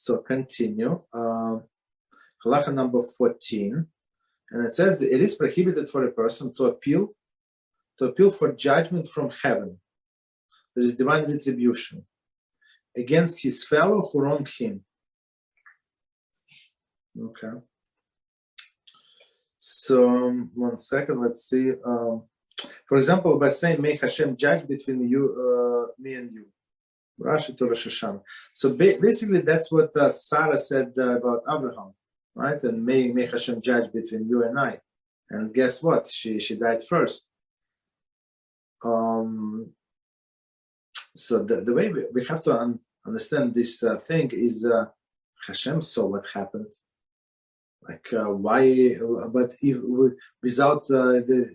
So continue. Halacha number 14. And it says, it is prohibited for a person to appeal for judgment from heaven. There is divine retribution against his fellow who wronged him. Okay. So, 1 second, let's see. For example, by saying, may HaShem judge between you, me and you. Rashi to Rosh Hashanah. So basically, that's what Sarah said about Abraham, right? And may HaShem judge between you and I. And guess what? She died first. So the way we have to understand this thing is Hashem saw what happened. Like why? But without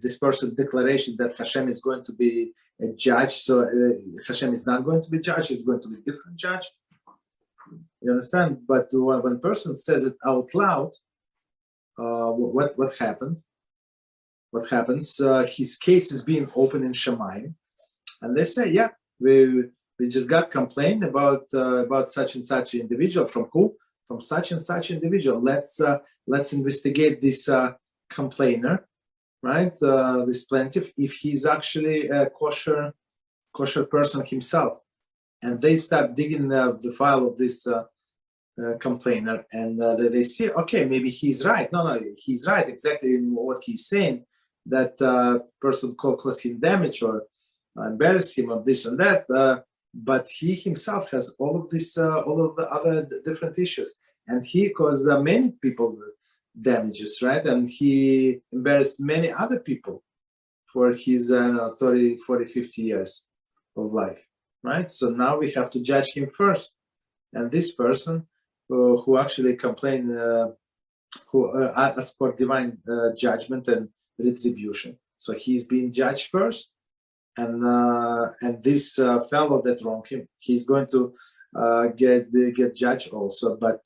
this person's declaration that Hashem is going to be a judge, so Hashem is not going to be judge; it's going to be a different judge. You understand? But when person says it out loud, what happened? What happens? His case is being opened in Shemayim, and they say, "Yeah, we just got complained about such and such individual. From who? From such and such individual. Let's investigate this complainer, right? This plaintiff, if he's actually a kosher person himself." And they start digging the file of this complainer, and they see, okay, maybe he's right. No, he's right exactly in what he's saying. That person caused him damage or embarrass him of this and that. But he himself has all of the other different issues, and he caused many people damages, right? And he embarrassed many other people for his 30, 40, 50 years of life, right? So now we have to judge him first. And this person who actually complained, who asked for divine judgment and retribution. So he's being judged first. And this fellow that wronged him, he's going to get judged also. But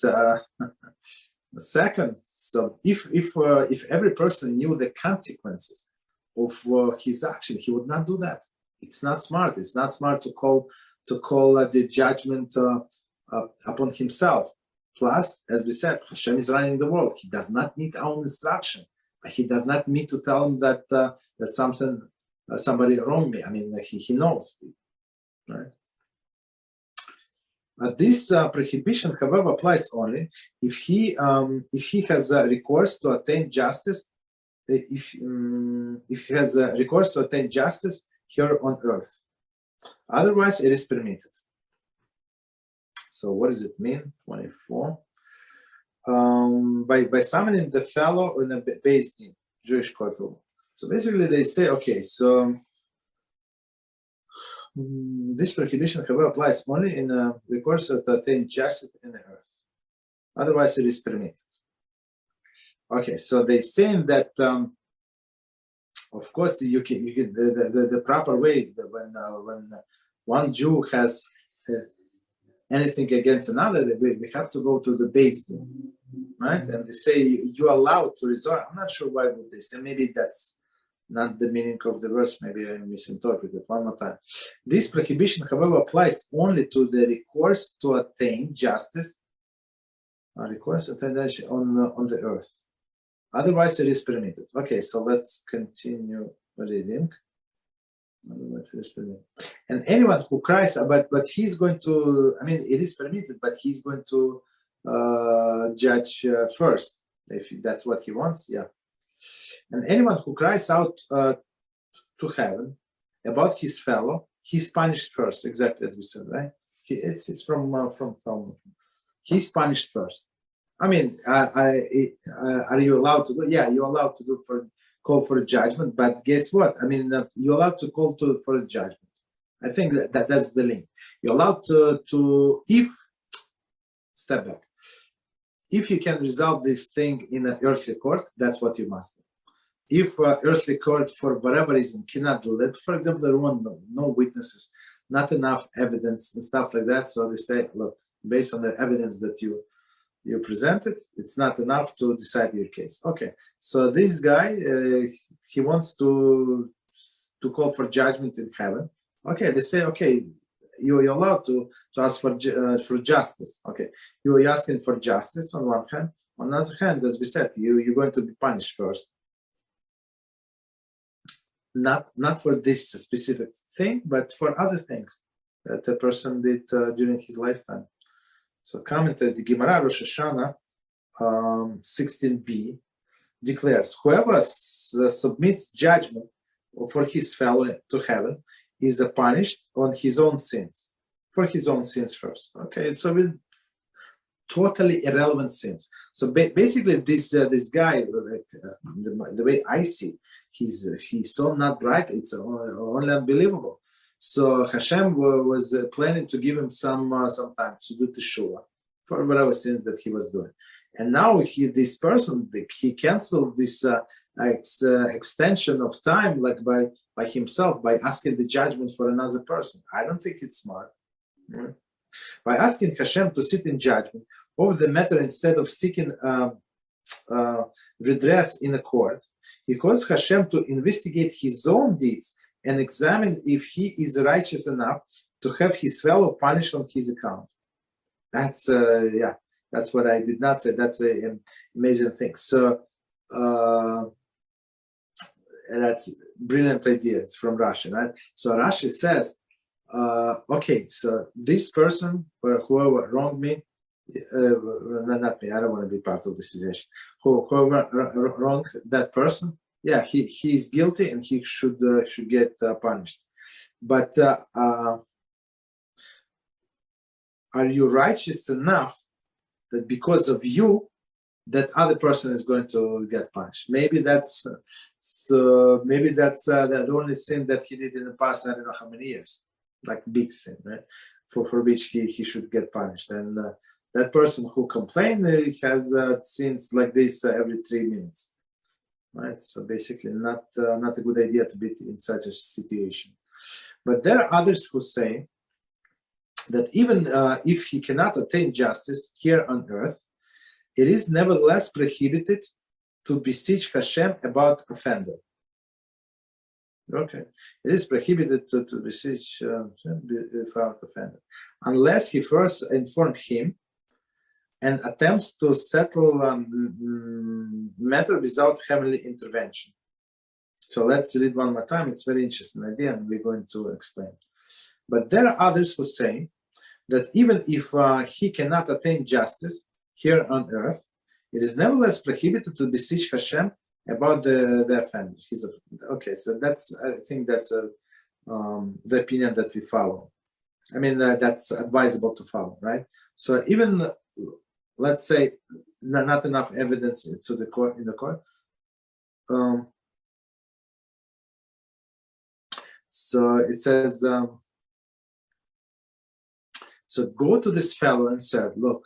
second, so if every person knew the consequences of his action, he would not do that. It's not smart. It's not smart to call the judgment upon himself. Plus, as we said, Hashem is running the world. He does not need our instruction. He does not need to tell him that somebody wronged me. I mean, he knows, right? This prohibition, however, applies only if he has recourse to attain justice. If he has recourse to attain justice here on earth, otherwise it is permitted. So, what does it mean? 24. By summoning the fellow in a Beis Din, Jewish court of law. So basically, they say, okay, so this prohibition, however, applies only in recourse to attain justice in the earth. Otherwise, it is permitted. Okay, so they're saying that, of course, you can the proper way when one Jew has anything against another, we have to go to the Beis Din, right? And they say you're allowed to resort. I'm not sure why would they say. Maybe that's not the meaning of the verse. Maybe I misinterpreted. One more time. This prohibition, however, applies only to the recourse to attain justice, recourse to attain justice on the earth. Otherwise, it is permitted. Okay, so let's continue reading. And anyone who cries, but he's going to, I mean, it is permitted, but he's going to judge first, if that's what he wants, yeah. And anyone who cries out to heaven about his fellow, he's punished first, exactly as we said, right? It's from Talmud. He's punished first. I mean, are you allowed to do? Yeah, you're allowed to do call for a judgment, but guess what? I mean, you're allowed to call for a judgment. I think that's the link. You're allowed to step back. If you can resolve this thing in an earthly court, that's what you must do. If earthly court, for whatever reason, cannot do that, for example, there were no witnesses, not enough evidence and stuff like that, so they say, look, based on the evidence that you presented, it's not enough to decide your case. Okay, so this guy, he wants to call for judgment in heaven. Okay, they say, okay, you're allowed to ask for justice. Okay, you're asking for justice on one hand. On the other hand, as we said, you're going to be punished first. Not for this specific thing, but for other things that the person did during his lifetime. So commented the Gemara Rosh Hashanah 16b declares, whoever submits judgment for his fellow to heaven is punished on his own sins, for his own sins first. Okay, so with totally irrelevant sins. So basically, this guy, the way I see, he's so not right. It's only unbelievable. So Hashem was planning to give him some time to do teshuva for whatever sins that he was doing, and now this person he canceled this extension of time, like by himself, by asking the judgment for another person. I don't think it's smart. Right? By asking Hashem to sit in judgment over the matter instead of seeking redress in a court, he calls Hashem to investigate his own deeds and examine if he is righteous enough to have his fellow punished on his account. That's that's what I did not say. That's an amazing thing. So that's a brilliant idea. It's from Rashi, right? So Rashi says, okay, so this person, or whoever wronged me, not me, I don't want to be part of the situation. Whoever wronged that person, yeah, he is guilty and he should get punished. But are you righteous enough that because of you, that other person is going to get punished? Maybe that's the only sin that he did in the past, I don't know how many years, like big sin, right? For which he should get punished. And that person who complained has sins like this every 3 minutes, right? So basically, not a good idea to be in such a situation. But there are others who say that even if he cannot attain justice here on earth, it is nevertheless prohibited to beseech Hashem about offender. Okay, it is prohibited to beseech about offender, unless he first informed him and attempts to settle matter without heavenly intervention. So let's read one more time. It's a very interesting idea, and we're going to explain. But there are others who say that even if he cannot attain justice here on earth, it is nevertheless prohibited to beseech Hashem about the offender. Okay, so I think that's the opinion that we follow. I mean, that's advisable to follow, right? So even, let's say, not enough evidence in the court. So it says, so go to this fellow and said, look,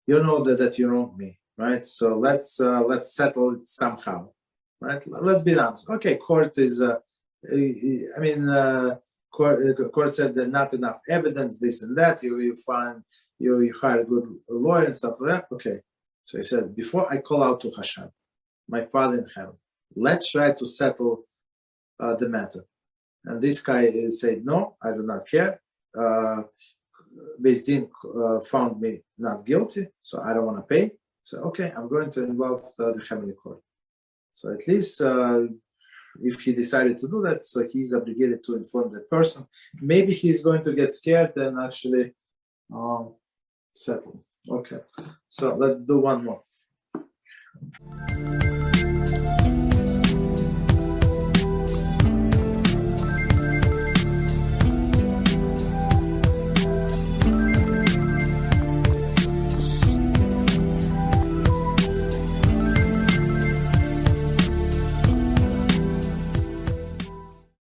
you know that you wronged me, right? So let's settle it somehow, right? Let's be honest. Okay, court is, court said that not enough evidence, this and that. You find you hire a good lawyer and stuff like that. Okay, so he said, before I call out to Hashem, my Father in heaven, let's try to settle the matter. And this guy said, no, I do not care. Beis Din found me not guilty, so I don't want to pay. So, okay, I'm going to involve the heavenly court. So at least if he decided to do that, so he's obligated to inform that person. Maybe he's going to get scared and actually settle. Okay, so let's do one more.